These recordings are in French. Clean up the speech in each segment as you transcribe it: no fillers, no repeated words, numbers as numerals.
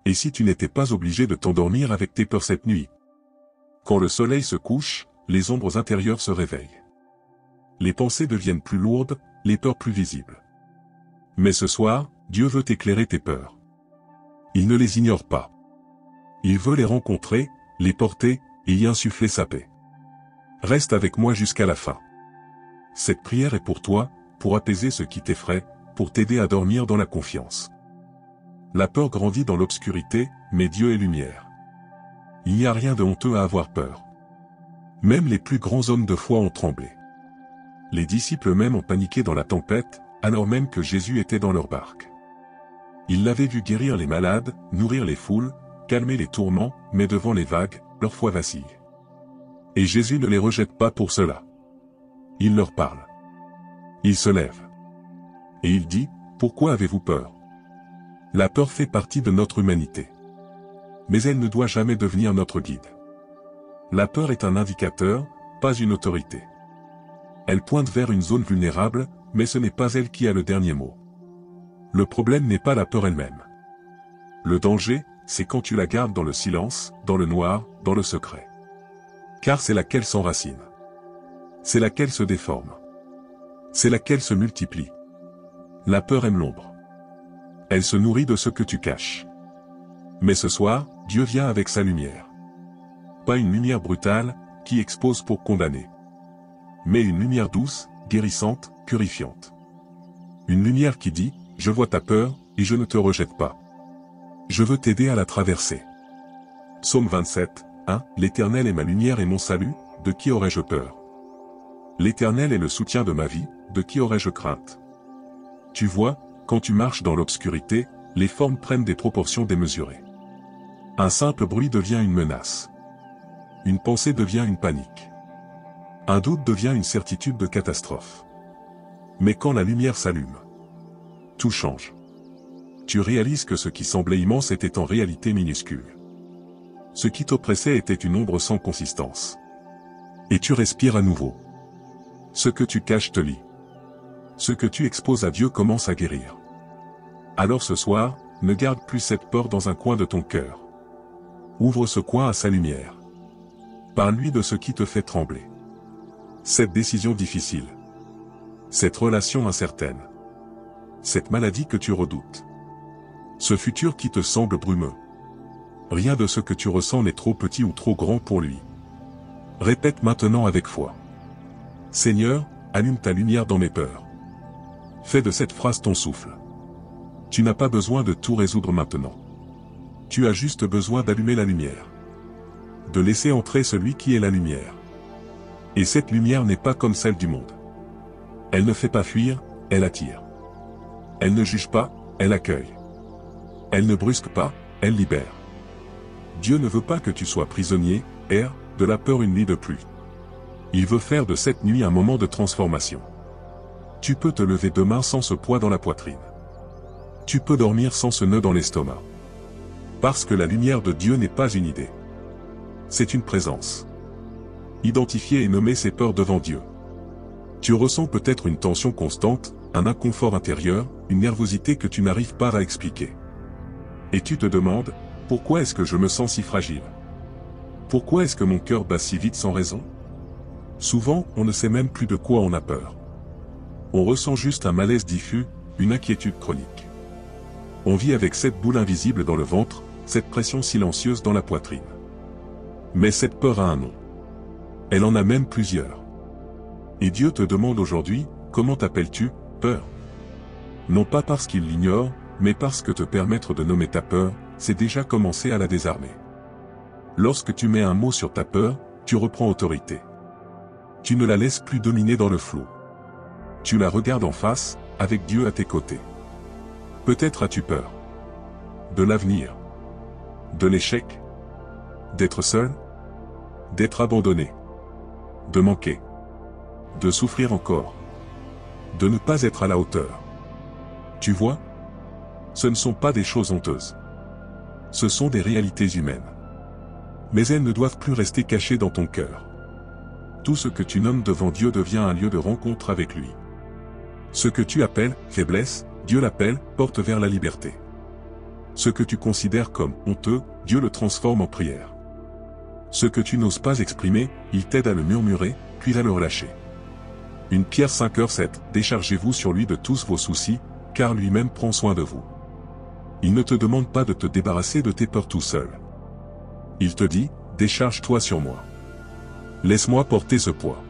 Et si tu n'étais pas obligé de t'endormir avec tes peurs cette nuit? Quand le soleil se couche, les ombres intérieures se réveillent. Les pensées deviennent plus lourdes, les peurs plus visibles. Mais ce soir, Dieu veut éclairer tes peurs. Il ne les ignore pas. Il veut les rencontrer, les porter, et y insuffler sa paix. Reste avec moi jusqu'à la fin. Cette prière est pour toi, pour apaiser ce qui t'effraie, pour t'aider à dormir dans la confiance. La peur grandit dans l'obscurité, mais Dieu est lumière. Il n'y a rien de honteux à avoir peur. Même les plus grands hommes de foi ont tremblé. Les disciples même ont paniqué dans la tempête, alors même que Jésus était dans leur barque. Ils l'avaient vu guérir les malades, nourrir les foules, calmer les tourments, mais devant les vagues, leur foi vacille. Et Jésus ne les rejette pas pour cela. Il leur parle. Il se lève. Et il dit, « Pourquoi avez-vous peur ?» La peur fait partie de notre humanité. Mais elle ne doit jamais devenir notre guide. La peur est un indicateur, pas une autorité. Elle pointe vers une zone vulnérable, mais ce n'est pas elle qui a le dernier mot. Le problème n'est pas la peur elle-même. Le danger, c'est quand tu la gardes dans le silence, dans le noir, dans le secret. Car c'est là qu'elle s'enracine. C'est là qu'elle se déforme. C'est là qu'elle se multiplie. La peur aime l'ombre. Elle se nourrit de ce que tu caches. Mais ce soir, Dieu vient avec sa lumière. Pas une lumière brutale, qui expose pour condamner. Mais une lumière douce, guérissante, purifiante. Une lumière qui dit, « Je vois ta peur, et je ne te rejette pas. Je veux t'aider à la traverser. » Psaume 27, 1. L'Éternel est ma lumière et mon salut, de qui aurais-je peur? L'Éternel est le soutien de ma vie, de qui aurais-je crainte? Tu vois, quand tu marches dans l'obscurité, les formes prennent des proportions démesurées. Un simple bruit devient une menace. Une pensée devient une panique. Un doute devient une certitude de catastrophe. Mais quand la lumière s'allume, tout change. Tu réalises que ce qui semblait immense était en réalité minuscule. Ce qui t'oppressait était une ombre sans consistance. Et tu respires à nouveau. Ce que tu caches te lie. Ce que tu exposes à Dieu commence à guérir. Alors ce soir, ne garde plus cette peur dans un coin de ton cœur. Ouvre ce coin à sa lumière. Parle-lui de ce qui te fait trembler. Cette décision difficile. Cette relation incertaine. Cette maladie que tu redoutes. Ce futur qui te semble brumeux. Rien de ce que tu ressens n'est trop petit ou trop grand pour lui. Répète maintenant avec foi. Seigneur, allume ta lumière dans mes peurs. Fais de cette phrase ton souffle. Tu n'as pas besoin de tout résoudre maintenant. Tu as juste besoin d'allumer la lumière. De laisser entrer celui qui est la lumière. Et cette lumière n'est pas comme celle du monde. Elle ne fait pas fuir, elle attire. Elle ne juge pas, elle accueille. Elle ne brusque pas, elle libère. Dieu ne veut pas que tu sois prisonnier, de la peur une nuit de plus. Il veut faire de cette nuit un moment de transformation. Tu peux te lever demain sans ce poids dans la poitrine. Tu peux dormir sans ce nœud dans l'estomac. Parce que la lumière de Dieu n'est pas une idée. C'est une présence. Identifier et nommer ses peurs devant Dieu. Tu ressens peut-être une tension constante, un inconfort intérieur, une nervosité que tu n'arrives pas à expliquer. Et tu te demandes, pourquoi est-ce que je me sens si fragile? Pourquoi est-ce que mon cœur bat si vite sans raison? Souvent, on ne sait même plus de quoi on a peur. On ressent juste un malaise diffus, une inquiétude chronique. On vit avec cette boule invisible dans le ventre, cette pression silencieuse dans la poitrine. Mais cette peur a un nom. Elle en a même plusieurs. Et Dieu te demande aujourd'hui, comment t'appelles-tu, peur? Non pas parce qu'il l'ignore, mais parce que te permettre de nommer ta peur, c'est déjà commencer à la désarmer. Lorsque tu mets un mot sur ta peur, tu reprends autorité. Tu ne la laisses plus dominer dans le flou. Tu la regardes en face, avec Dieu à tes côtés. Peut-être as-tu peur. De l'avenir. De l'échec. D'être seul. D'être abandonné. De manquer. De souffrir encore. De ne pas être à la hauteur. Tu vois? Ce ne sont pas des choses honteuses. Ce sont des réalités humaines. Mais elles ne doivent plus rester cachées dans ton cœur. Tout ce que tu nommes devant Dieu devient un lieu de rencontre avec lui. Ce que tu appelles faiblesse, Dieu l'appelle porte vers la liberté. Ce que tu considères comme honteux, Dieu le transforme en prière. Ce que tu n'oses pas exprimer, il t'aide à le murmurer, puis à le relâcher. 1 Pierre 5:7. Déchargez-vous sur lui de tous vos soucis, car lui-même prend soin de vous. Il ne te demande pas de te débarrasser de tes peurs tout seul. Il te dit, décharge-toi sur moi. Laisse-moi porter ce poids.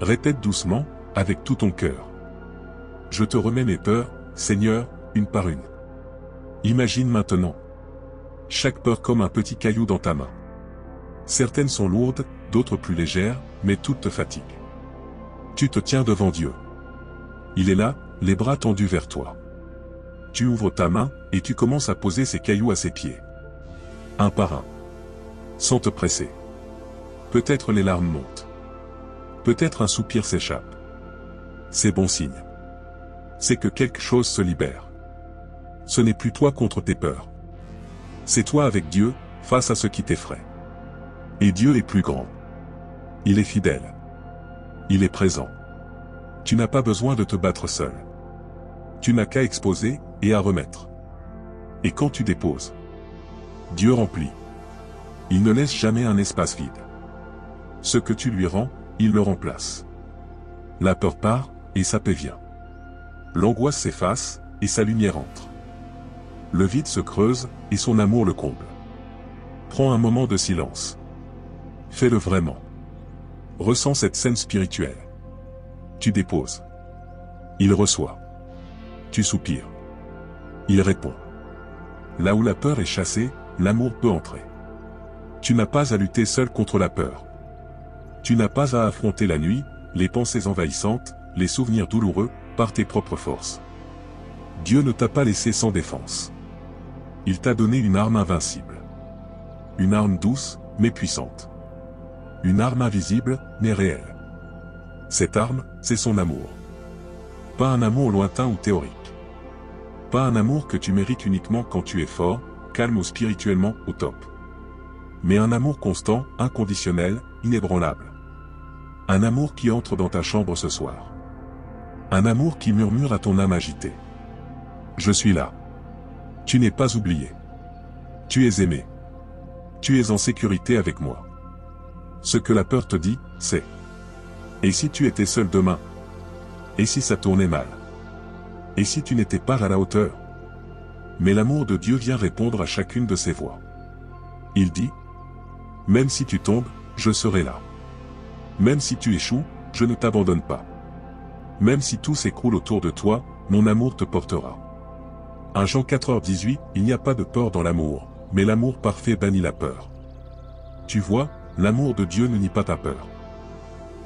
Répète doucement, avec tout ton cœur. Je te remets mes peurs, Seigneur, une par une. Imagine maintenant chaque peur comme un petit caillou dans ta main. Certaines sont lourdes, d'autres plus légères, mais toutes te fatiguent. Tu te tiens devant Dieu. Il est là, les bras tendus vers toi. Tu ouvres ta main, et tu commences à poser ces cailloux à ses pieds. Un par un. Sans te presser. Peut-être les larmes montent. Peut-être un soupir s'échappe. C'est bon signe. C'est que quelque chose se libère. Ce n'est plus toi contre tes peurs. C'est toi avec Dieu, face à ce qui t'effraie. Et Dieu est plus grand. Il est fidèle. Il est présent. Tu n'as pas besoin de te battre seul. Tu n'as qu'à exposer, et à remettre. Et quand tu déposes, Dieu remplit. Il ne laisse jamais un espace vide. Ce que tu lui rends, il le remplace. La peur part, et sa paix vient. L'angoisse s'efface, et sa lumière entre. Le vide se creuse, et son amour le comble. Prends un moment de silence. Fais-le vraiment. Ressens cette scène spirituelle. Tu déposes. Il reçoit. Tu soupires. Il répond. Là où la peur est chassée, l'amour peut entrer. Tu n'as pas à lutter seul contre la peur. Tu n'as pas à affronter la nuit, les pensées envahissantes, les souvenirs douloureux, par tes propres forces. Dieu ne t'a pas laissé sans défense. Il t'a donné une arme invincible. Une arme douce, mais puissante. Une arme invisible, mais réelle. Cette arme, c'est son amour. Pas un amour lointain ou théorique. Pas un amour que tu mérites uniquement quand tu es fort, calme ou spirituellement au top. Mais un amour constant, inconditionnel, inébranlable. Un amour qui entre dans ta chambre ce soir. Un amour qui murmure à ton âme agitée. Je suis là. Tu n'es pas oublié. Tu es aimé. Tu es en sécurité avec moi. Ce que la peur te dit, c'est: et si tu étais seul demain? Et si ça tournait mal? Et si tu n'étais pas à la hauteur? Mais l'amour de Dieu vient répondre à chacune de ces voix. Il dit: même si tu tombes, je serai là. Même si tu échoues, je ne t'abandonne pas. Même si tout s'écroule autour de toi, mon amour te portera. 1 Jean 4:18, il n'y a pas de peur dans l'amour, mais l'amour parfait bannit la peur. Tu vois, l'amour de Dieu ne nie pas ta peur.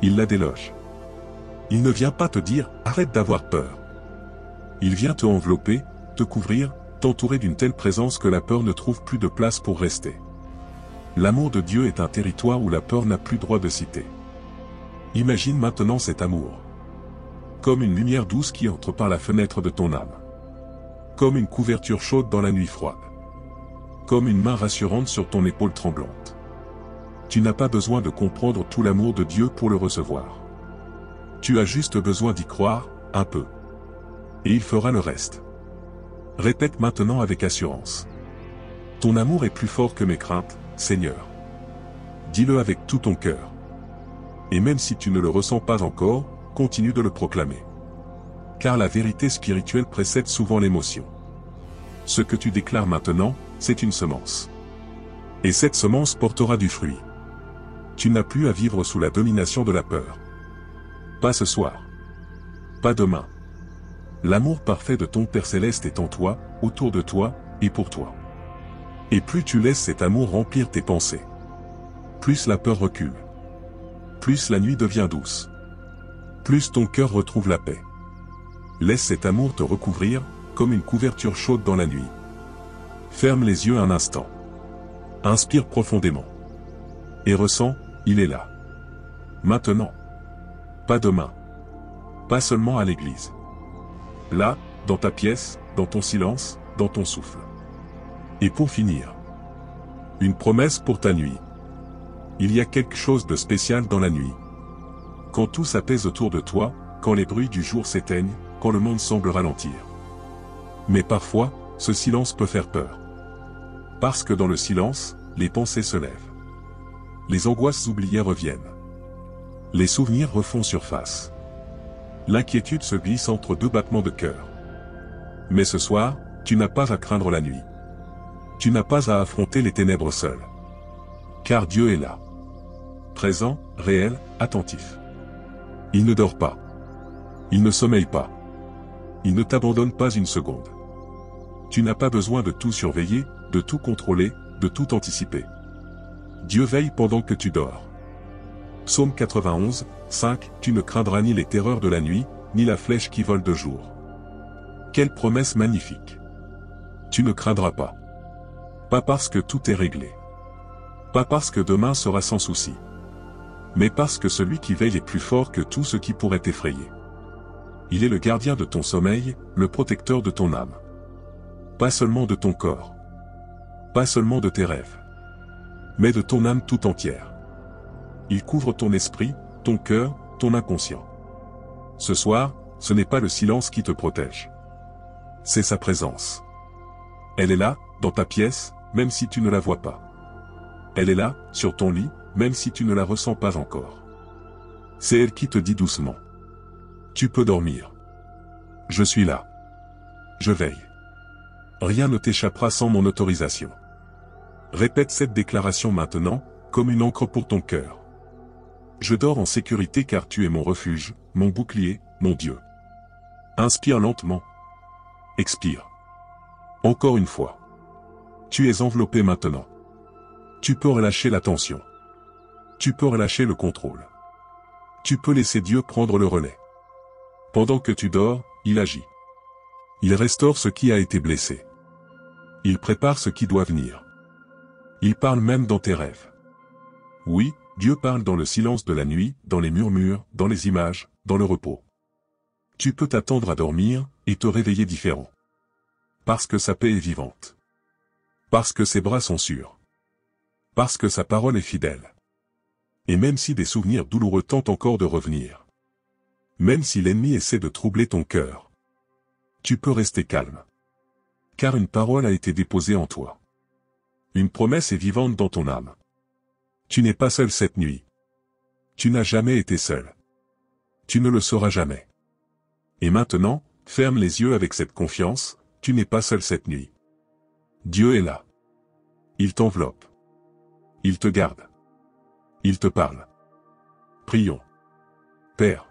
Il la déloge. Il ne vient pas te dire, arrête d'avoir peur. Il vient te envelopper, te couvrir, t'entourer d'une telle présence que la peur ne trouve plus de place pour rester. L'amour de Dieu est un territoire où la peur n'a plus droit de citer. Imagine maintenant cet amour. Comme une lumière douce qui entre par la fenêtre de ton âme. Comme une couverture chaude dans la nuit froide. Comme une main rassurante sur ton épaule tremblante. Tu n'as pas besoin de comprendre tout l'amour de Dieu pour le recevoir. Tu as juste besoin d'y croire, un peu. Et il fera le reste. Répète maintenant avec assurance. Ton amour est plus fort que mes craintes, Seigneur. Dis-le avec tout ton cœur. Et même si tu ne le ressens pas encore, continue de le proclamer. Car la vérité spirituelle précède souvent l'émotion. Ce que tu déclares maintenant, c'est une semence. Et cette semence portera du fruit. Tu n'as plus à vivre sous la domination de la peur. Pas ce soir. Pas demain. L'amour parfait de ton Père Céleste est en toi, autour de toi, et pour toi. Et plus tu laisses cet amour remplir tes pensées, plus la peur recule. Plus la nuit devient douce. Plus ton cœur retrouve la paix. Laisse cet amour te recouvrir, comme une couverture chaude dans la nuit. Ferme les yeux un instant. Inspire profondément. Et ressens, il est là. Maintenant. Pas demain. Pas seulement à l'église. Là, dans ta pièce, dans ton silence, dans ton souffle. Et pour finir, une promesse pour ta nuit. Il y a quelque chose de spécial dans la nuit. Quand tout s'apaise autour de toi, quand les bruits du jour s'éteignent, quand le monde semble ralentir. Mais parfois, ce silence peut faire peur. Parce que dans le silence, les pensées se lèvent. Les angoisses oubliées reviennent. Les souvenirs refont surface. L'inquiétude se glisse entre deux battements de cœur. Mais ce soir, tu n'as pas à craindre la nuit. Tu n'as pas à affronter les ténèbres seul. Car Dieu est là. Présent, réel, attentif. Il ne dort pas. Il ne sommeille pas. Il ne t'abandonne pas une seconde. Tu n'as pas besoin de tout surveiller, de tout contrôler, de tout anticiper. Dieu veille pendant que tu dors. Psaume 91, 5. Tu ne craindras ni les terreurs de la nuit, ni la flèche qui vole de jour. Quelle promesse magnifique! Tu ne craindras pas. Pas parce que tout est réglé. Pas parce que demain sera sans souci. Mais parce que celui qui veille est plus fort que tout ce qui pourrait t'effrayer. Il est le gardien de ton sommeil, le protecteur de ton âme. Pas seulement de ton corps. Pas seulement de tes rêves. Mais de ton âme tout entière. Il couvre ton esprit, ton cœur, ton inconscient. Ce soir, ce n'est pas le silence qui te protège. C'est sa présence. Elle est là, dans ta pièce, même si tu ne la vois pas. Elle est là, sur ton lit, même si tu ne la ressens pas encore. C'est elle qui te dit doucement. Tu peux dormir. Je suis là. Je veille. Rien ne t'échappera sans mon autorisation. Répète cette déclaration maintenant, comme une encre pour ton cœur. Je dors en sécurité car tu es mon refuge, mon bouclier, mon Dieu. Inspire lentement. Expire. Encore une fois. Tu es enveloppé maintenant. Tu peux relâcher la tension. Tu peux relâcher le contrôle. Tu peux laisser Dieu prendre le relais. Pendant que tu dors, il agit. Il restaure ce qui a été blessé. Il prépare ce qui doit venir. Il parle même dans tes rêves. Oui, Dieu parle dans le silence de la nuit, dans les murmures, dans les images, dans le repos. Tu peux t'attendre à dormir, et te réveiller différent. Parce que sa paix est vivante. Parce que ses bras sont sûrs. Parce que sa parole est fidèle. Et même si des souvenirs douloureux tentent encore de revenir. Même si l'ennemi essaie de troubler ton cœur. Tu peux rester calme. Car une parole a été déposée en toi. Une promesse est vivante dans ton âme. Tu n'es pas seul cette nuit. Tu n'as jamais été seul. Tu ne le seras jamais. Et maintenant, ferme les yeux avec cette confiance, tu n'es pas seul cette nuit. Dieu est là. Il t'enveloppe. Il te garde. Il te parle. Prions. Père.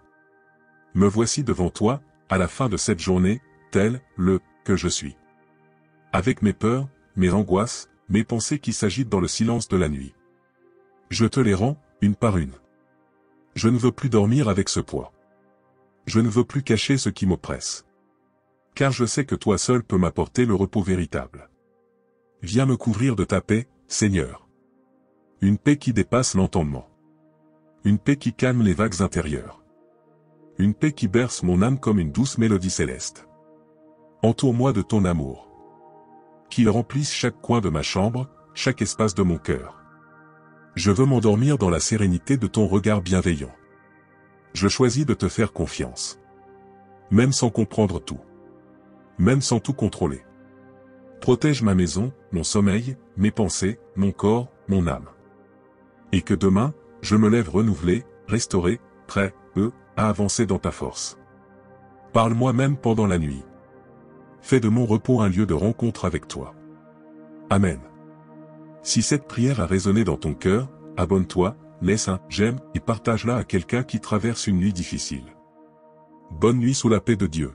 Me voici devant toi, à la fin de cette journée, tel, que je suis. Avec mes peurs, mes angoisses, mes pensées qui s'agitent dans le silence de la nuit. Je te les rends, une par une. Je ne veux plus dormir avec ce poids. Je ne veux plus cacher ce qui m'oppresse. Car je sais que toi seul peux m'apporter le repos véritable. Viens me couvrir de ta paix, Seigneur. Une paix qui dépasse l'entendement. Une paix qui calme les vagues intérieures. Une paix qui berce mon âme comme une douce mélodie céleste. Entoure-moi de ton amour. Qu'il remplisse chaque coin de ma chambre, chaque espace de mon cœur. Je veux m'endormir dans la sérénité de ton regard bienveillant. Je choisis de te faire confiance. Même sans comprendre tout. Même sans tout contrôler. Protège ma maison, mon sommeil, mes pensées, mon corps, mon âme. Et que demain, je me lève renouvelé, restauré, prêt, à avancer dans ta force. Parle-moi même pendant la nuit. Fais de mon repos un lieu de rencontre avec toi. Amen. Si cette prière a résonné dans ton cœur, abonne-toi, laisse un j'aime et partage-la à quelqu'un qui traverse une nuit difficile. Bonne nuit sous la paix de Dieu.